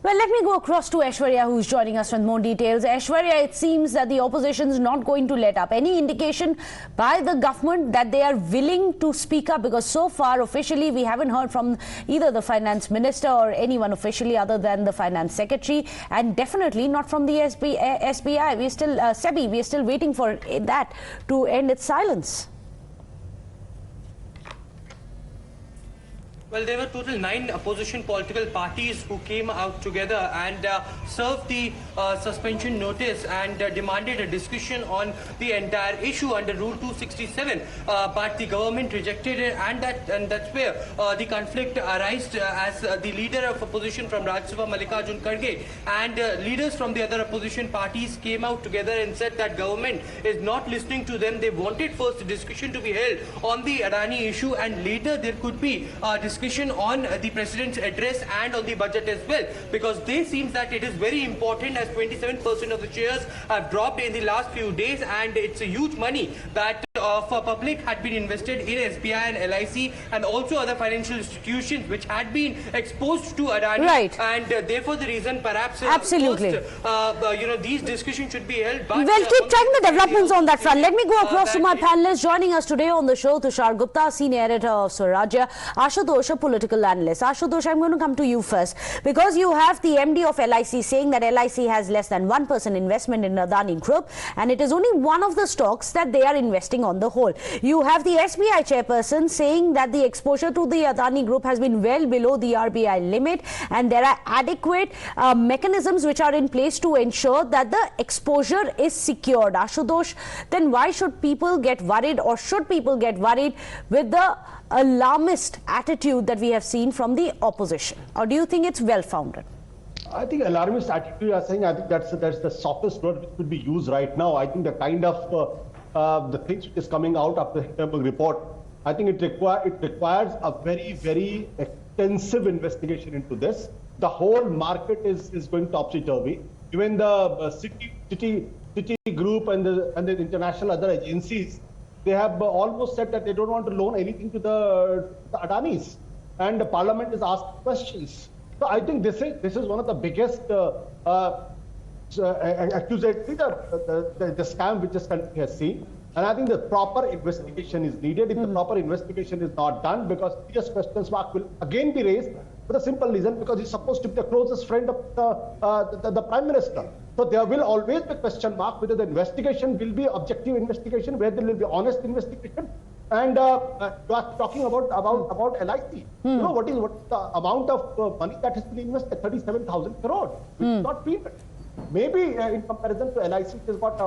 Well, let me go across to Aishwarya, who's joining us with more details. Aishwarya, it seems that the opposition is not going to let up. Any indication by the government that they are willing to speak up? Because so far, officially, we haven't heard from either the finance minister or anyone officially other than the finance secretary, and definitely not from the SBI. We're still, SEBI, we're still waiting for that to end its silence. Well, there were total 9 opposition political parties who came out together and served the suspension notice and demanded a discussion on the entire issue under Rule 267. But the government rejected it, and that's where the conflict arose as the leader of opposition from Rajya Sabha, Mallikarjun Kharge, and leaders from the other opposition parties came out together and said that government is not listening to them. They wanted first a discussion to be held on the Adani issue, and later there could be discussion on the president's address and on the budget as well, because they seem that it is very important, as 27% of the shares have dropped in the last few days, and it's a huge money that for public had been invested in SBI and LIC and also other financial institutions which had been exposed to Adani, right. And therefore the reason perhaps absolutely first, these discussions should be held. But we'll keep tracking the developments on that front. Let me go across to my panelists. Joining us today on the show, Tushar Gupta, senior editor of Swarajya, Ashutosh, a political analyst. Ashutosh, I'm going to come to you first, because you have the MD of LIC saying that LIC has less than 1% investment in Adani Group, and it is only one of the stocks that they are investing on the whole. You have the SBI chairperson saying that the exposure to the Adani Group has been well below the RBI limit, and there are adequate mechanisms which are in place to ensure that the exposure is secured. Ashutosh, then why should people get worried, or should people get worried with the alarmist attitude that we have seen from the opposition? Or do you think it's well-founded? I think alarmist attitude, you are saying, I think that's the softest word which could be used right now. I think the kind of the things which is coming out of the Hindenburg report, I think it requires a very, very extensive investigation into this. The whole market is going topsy-turvy. Even the city group and the international other agencies, they have almost said that they don't want to loan anything to the Adanis, and the parliament is asked questions. So I think this is one of the biggest accusatory the scam which this country has seen, and I think the proper investigation is needed. If the proper investigation is not done, because serious questions mark will again be raised for the simple reason because he's supposed to be the closest friend of the Prime Minister. So there will always be a question mark whether the investigation will be objective investigation, whether there will be honest investigation. And you are talking about LIC. You know what is the amount of money that has been invested? 37,000 crore, which is not treated. Maybe in comparison to LIC, it has got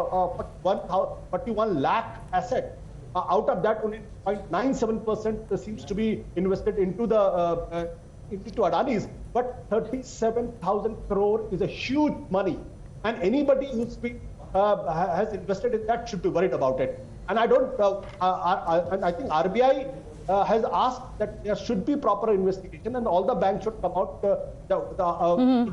41 lakh asset. Out of that, only 0.97% seems to be invested into the into Adani's. But 37,000 crore is a huge money, and anybody who's been has invested in that should be worried about it. And I don't. I think RBI has asked that there should be proper investigation, and all the banks should come out to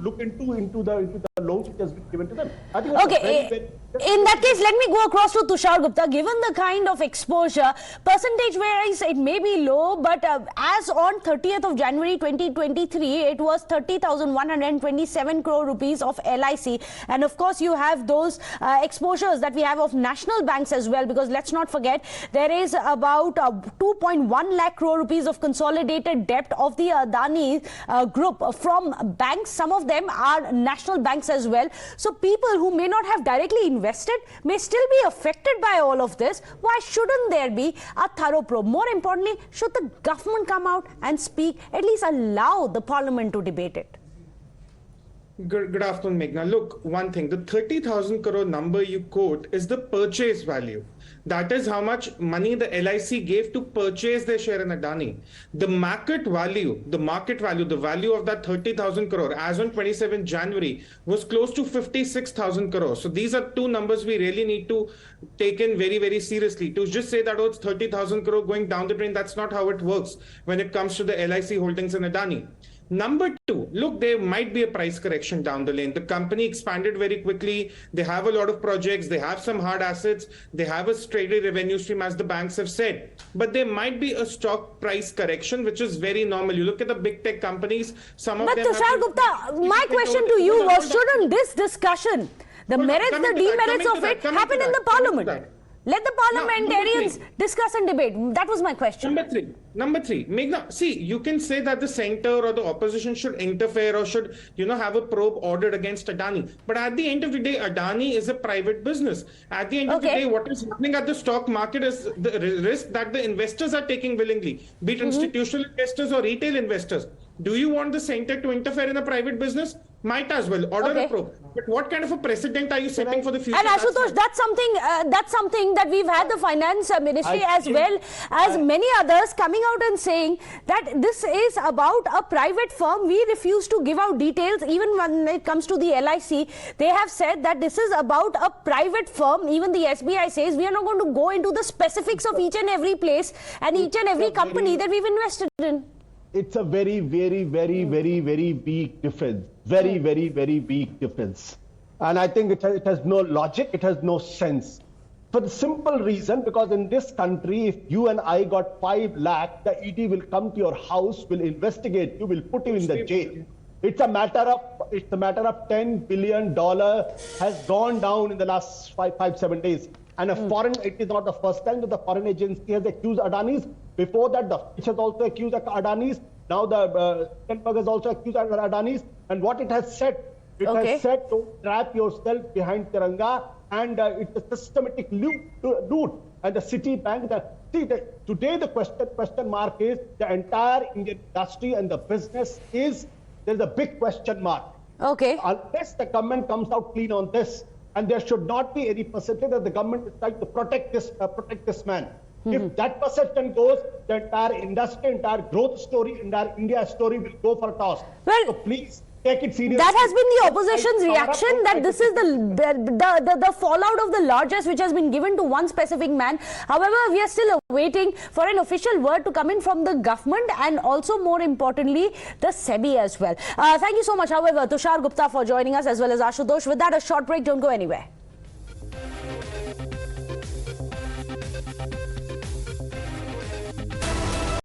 look into the loans which has been given to them. I think okay. In that case, let me go across to Tushar Gupta. Given the kind of exposure, percentage-wise, it may be low, but as on 30th of January 2023, it was 30,127 crore rupees of LIC. And of course, you have those exposures that we have of national banks as well, because let's not forget, there is about 2.1 lakh crore rupees of consolidated debt of the Adani group from banks. Some of them are national banks as well. So people who may not have directly invested may still be affected by all of this. Why shouldn't there be a thorough probe? More importantly, should the government come out and speak, at least allow the parliament to debate it? Good afternoon, Meghna. Look, one thing, the 30,000 crore number you quote is the purchase value. That is how much money the LIC gave to purchase their share in Adani. The market value, the value of that 30,000 crore as on 27 January was close to 56,000 crore. So these are two numbers we really need to take in very, very seriously. To just say that, oh, it's 30,000 crore going down the drain, that's not how it works when it comes to the LIC holdings in Adani. Number two, look, there might be a price correction down the lane. The company expanded very quickly. They have a lot of projects. They have some hard assets. They have a steady revenue stream, as the banks have said. But there might be a stock price correction, which is very normal. You look at the big tech companies, some of But them Tushar Gupta, my question to you was, shouldn't this discussion, the merits, the demerits of it, happen in the parliament? Let the parliamentarians discuss and debate. That was my question. Number three, Meghna, see, you can say that the center or the opposition should interfere or should, have a probe ordered against Adani. But at the end of the day, Adani is a private business. At the end of the day, what is happening at the stock market is the risk that the investors are taking willingly, be it institutional investors or retail investors. Do you want the center to interfere in a private business? Might as well order a probe. But what kind of a precedent are you setting for the future? And Ashutosh, that's something that we've had the finance ministry as well as many others coming out and saying that this is about a private firm. We refuse to give out details even when it comes to the LIC. They have said that this is about a private firm. Even the SBI says we are not going to go into the specifics of each and every place and each and every company that we've invested in. It's a very, very, very, very, very weak difference. Very, very, very weak difference. And I think it has no logic, it has no sense. For the simple reason, because in this country, if you and I got 5 lakh, the ED will come to your house, will investigate you, will put you in the jail. It's a matter of $10 billion has gone down in the last 5-7 days. And it is not the first time that the foreign agency has accused Adani's. Before that, the Fitch has also accused Adani's. Now the Stenberg has also accused Adani's. And what it has said, has said to trap yourself behind Tiranga, and it's a systematic loot. And the Citibank, today the question mark is the entire Indian industry and the business is, there's a big question mark. Unless the government comes out clean on this, and there should not be any perception that the government is trying to protect this man. If that perception goes, the entire industry, entire growth story, entire India story will go for a toss. Well, so please take it seriously. That has been the opposition's reaction, that this is the fallout of the largest which has been given to one specific man. However, we are still waiting for an official word to come in from the government and also, more importantly, the SEBI as well. Thank you so much, however, Tushar Gupta, for joining us, as well as Ashutosh. With that, a short break. Don't go anywhere.